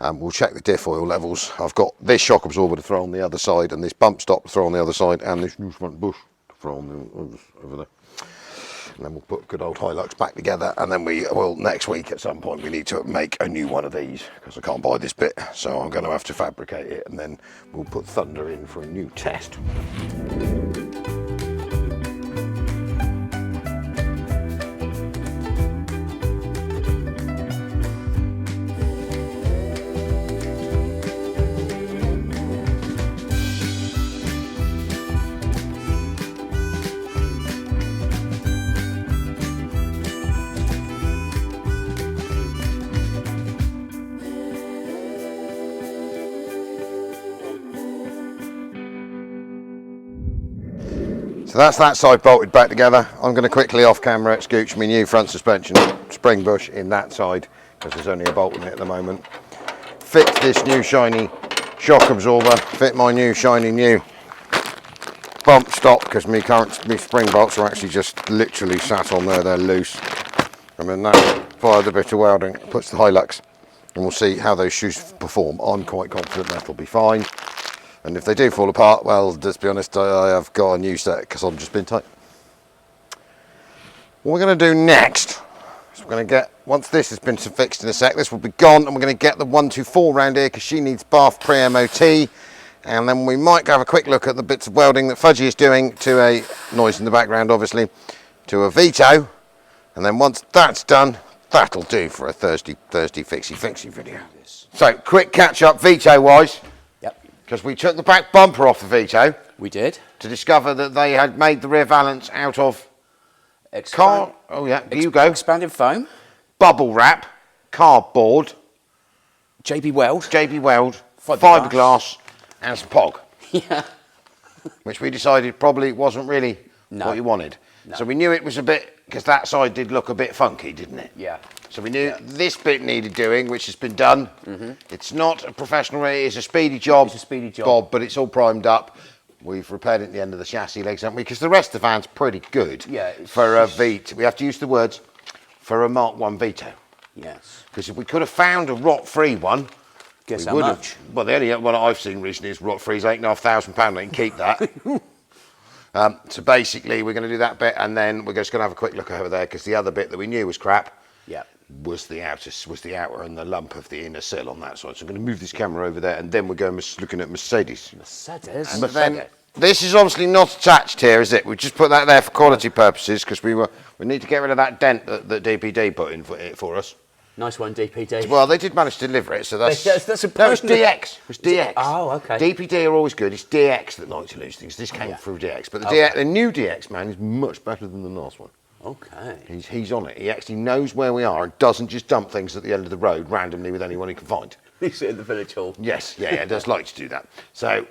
We'll check the diff oil levels. I've got this shock absorber to throw on the other side, and this bump stop to throw on the other side, and this new front bush to throw on the over there. And then we'll put good old Hilux back together, and then we will next week at some point we need to make a new one of these, because I can't buy this bit, so I'm going to have to fabricate it, and then we'll put Thunder in for a new test. So that's that side bolted back together. I'm going to quickly off camera scooch my new front suspension spring bush in that side, because there's only a bolt in it at the moment. Fit this new shiny shock absorber, fit my new shiny new bump stop, because my spring bolts are actually just literally sat on there, they're loose. And then that, via the bit of welding, puts the Hilux, and we'll see how those shoes perform. I'm quite confident that'll be fine. And if they do fall apart, well, just be honest, I have got a new set, because I've just been tight. What we're going to do next is we're going to get, once this has been fixed in a sec, this will be gone, and we're going to get the 124 round here, because she needs bath pre-MOT. And then we might have a quick look at the bits of welding that Fudgy is doing to a, noise in the background obviously, to a Vito. And then once that's done, that'll do for a Thursday fixie video. So, quick catch up Vito wise. Because we took the back bumper off the Vito. We did. To discover that they had made the rear valance out of expanded foam, bubble wrap, cardboard, JB Weld, fiberglass, and some POG. Yeah. Which we decided probably wasn't really what you wanted. So we knew it was a bit, because that side did look a bit funky, didn't it? Yeah. So we knew this bit needed doing, which has been done. It's not a professional, it's a speedy job. It's a speedy job. Bob, but it's all primed up. We've repaired it at the end of the chassis legs, haven't we? Because the rest of the van's pretty good. Yeah. For a Vito. We have to use the words, for a Mark 1 Vito. Yes. Because if we could have found a rot-free one, Guess we how would much? have. Well, the only one I've seen recently is rot-free's £8,500. They can keep that. So basically, we're going to do that bit, and then we're just going to have a quick look over there, because the other bit that we knew was crap was the outer and the lump of the inner sill on that side. So I'm going to move this camera over there, and then we're going looking at Mercedes. Mercedes. But then this is obviously not attached here, is it? We just put that there for quality purposes, because we need to get rid of that dent that DPD put in for us. Nice one, DPD. Well, they did manage to deliver it, so that's... That's a No, it's DX. It was DX. Oh, okay. DPD are always good. It's DX that like to lose things. This came through DX. But the new DX, man, is much better than the last one. Okay. He's on it. He actually knows where we are and doesn't just dump things at the end of the road randomly with anyone he can find. He's in the village hall. Yes, yeah, does like to do that. So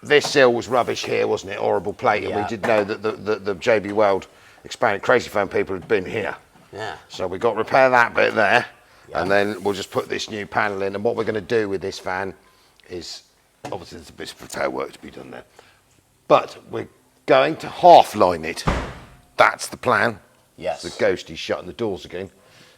this sill was rubbish here, wasn't it? Horrible plate. And we did know that the JB Weld expanded crazy phone people had been here. Yeah. So we got to repair that bit there. And then we'll just put this new panel in. And what we're going to do with this van is, obviously there's a bit of repair work to be done there, but we're going to half line it. That's the plan. Yes. The ghosties shutting the doors again.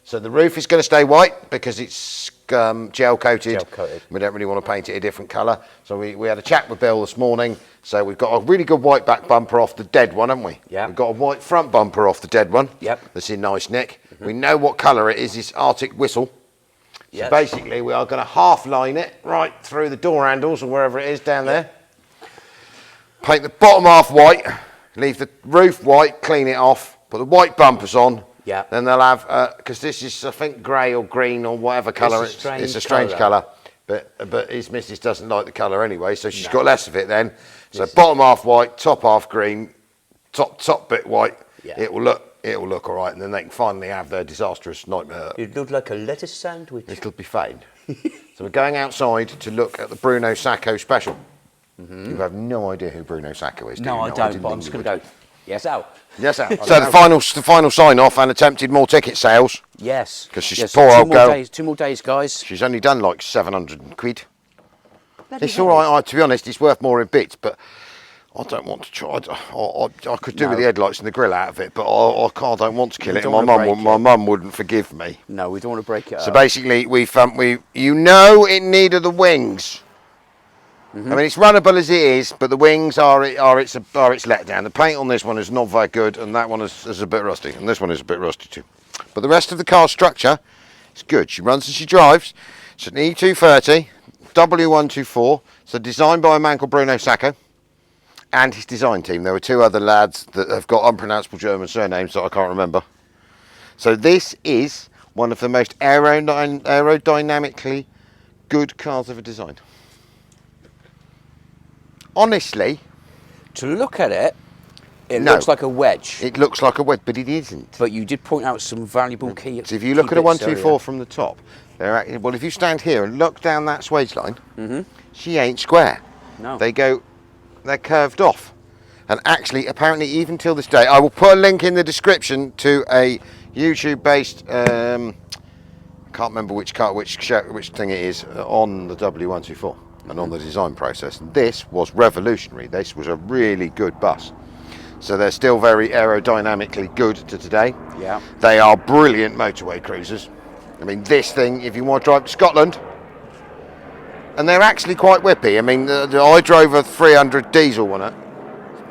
So the roof is going to stay white because it's gel coated. We don't really want to paint it a different colour. So we had a chat with Bill this morning. So we've got a really good white back bumper off the dead one, haven't we? Yeah. We've got a white front bumper off the dead one. Yep. That's in nice nick. We know what colour it is. It's Arctic Whistle. So basically we are going to half line it right through the door handles or wherever it is down there. Paint the bottom half white. Leave the roof white. Clean it off. Put the white bumpers on. Yeah. Then they'll have, because this is, I think, grey or green or whatever colour. It's a strange colour. But his missus doesn't like the colour anyway, so she's got less of it then. So bottom half white, top half green, top bit white. Yeah. It will look all right, and then they can finally have their disastrous nightmare. It looked like a lettuce sandwich. It'll be fine. So we're going outside to look at the Bruno Sacco special. You have no idea who Bruno Sacco is, do you? No, I don't, but I'm just going to go, yes, out. Yes, out. So the final sign-off and attempted more ticket sales. Yes. Because she's poor old girl. 2 more days, guys. She's only done like 700 quid. It's all right, to be honest, it's worth more in bits, but I don't want to try. I could do with the headlights and the grill out of it, but I don't want to kill it. My mum wouldn't forgive me. No, we don't want to break it up. So basically, you know it needed the wings. I mean, it's runnable as it is, but the wings are its letdown. The paint on this one is not very good, and that one is a bit rusty, and this one is a bit rusty too. But the rest of the car structure is good. She runs and she drives. It's an E230 W124. So designed by a man called Bruno Sacco and his design team. There were 2 other lads that have got unpronounceable German surnames that I can't remember. So this is one of the most aerodynamically good cars ever designed. Honestly, to look at it, it looks like a wedge. It looks like a wedge, but it isn't. But you did point out some valuable key. So if you look at a 124 from the top, well, if you stand here and look down that swage line, she ain't square. No. They're curved off. And actually, apparently, even till this day, I will put a link in the description to a YouTube-based, I can't remember which thing it is, on the W124. And on the design process. And this was revolutionary. This was a really good bus. So they're still very aerodynamically good to today. Yeah. They are brilliant motorway cruisers. I mean, this thing, if you want to drive to Scotland, and they're actually quite whippy. I mean, I drove a 300 diesel one.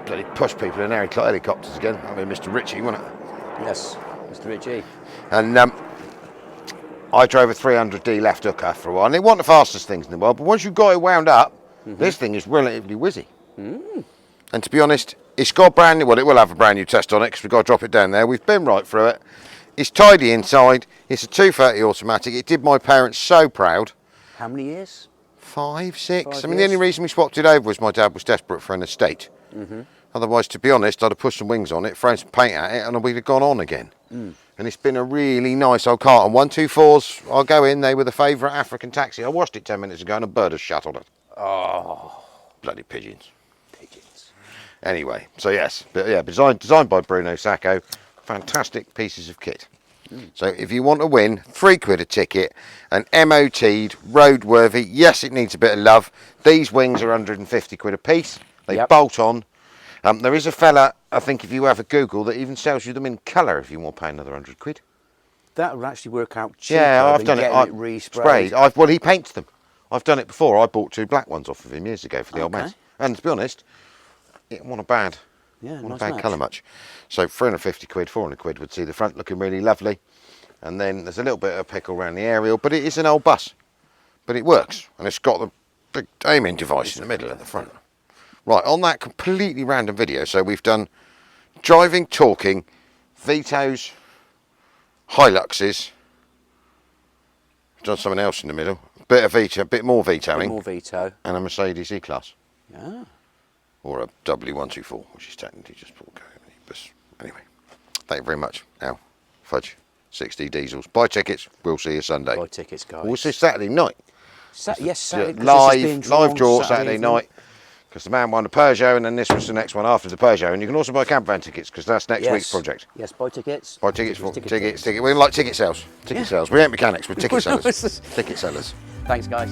Bloody push people in helicopters again. I mean, Mr. Ritchie, wasn't it? Yes, Mr. Ritchie. And I drove a 300D left hooker for a while, and it wasn't the fastest things in the world, but once you've got it wound up, this thing is relatively whizzy. And to be honest, it's got brand new, well, it will have a brand new test on it because we've got to drop it down there. We've been right through it. It's tidy inside. It's a 230 automatic. It did my parents so proud. How many years? 5, 6. 5 I mean, the only reason we swapped it over was my dad was desperate for an estate. Otherwise, to be honest, I'd have pushed some wings on it, thrown some paint at it, and we'd have gone on again. And it's been a really nice old car. And 124s, I'll go in, they were the favourite African taxi. I washed it 10 minutes ago and a bird has shut on it. Oh. Bloody pigeons. Anyway, so yes, but yeah, designed by Bruno Sacco. Fantastic pieces of kit. So if you want to win, £3 a ticket, an MOT'd, roadworthy. Yes, it needs a bit of love. These wings are £150 a piece. They bolt on. There is a fella, I think, if you have a Google, that even sells you them in colour if you want to pay another £100. That would actually work out cheaper. Yeah, I've done it. I've re-sprayed. Well, he paints them. I've done it before. I bought 2 black ones off of him years ago for the old man. And to be honest, it wasn't a bad, colour much. So £350, £400 would see the front looking really lovely. And then there's a little bit of pickle around the aerial, but it is an old bus. But it works, and it's got the big aiming device in the middle at the front. Right, on that completely random video, so we've done driving, talking, Vitos, Hiluxes, done something else in the middle, bit of Vito, a bit more Vitoing, More Vito. and a Mercedes E-Class. Yeah. Or a W124, which is technically just Paul Coyote. But anyway, thank you very much. Al, Fudge, 6D diesels. Buy tickets, we'll see you Sunday. Buy tickets, guys. We'll see Saturday night. Yes, Saturday. Live draw Saturday night. Because the man won the Peugeot, and then this was the next one after the Peugeot. And you can also buy camper van tickets, because that's next week's project. Yes, buy tickets. Buy tickets. We like ticket sales. Ticket sales. We ain't mechanics, we're ticket sellers. Ticket sellers. Thanks, guys.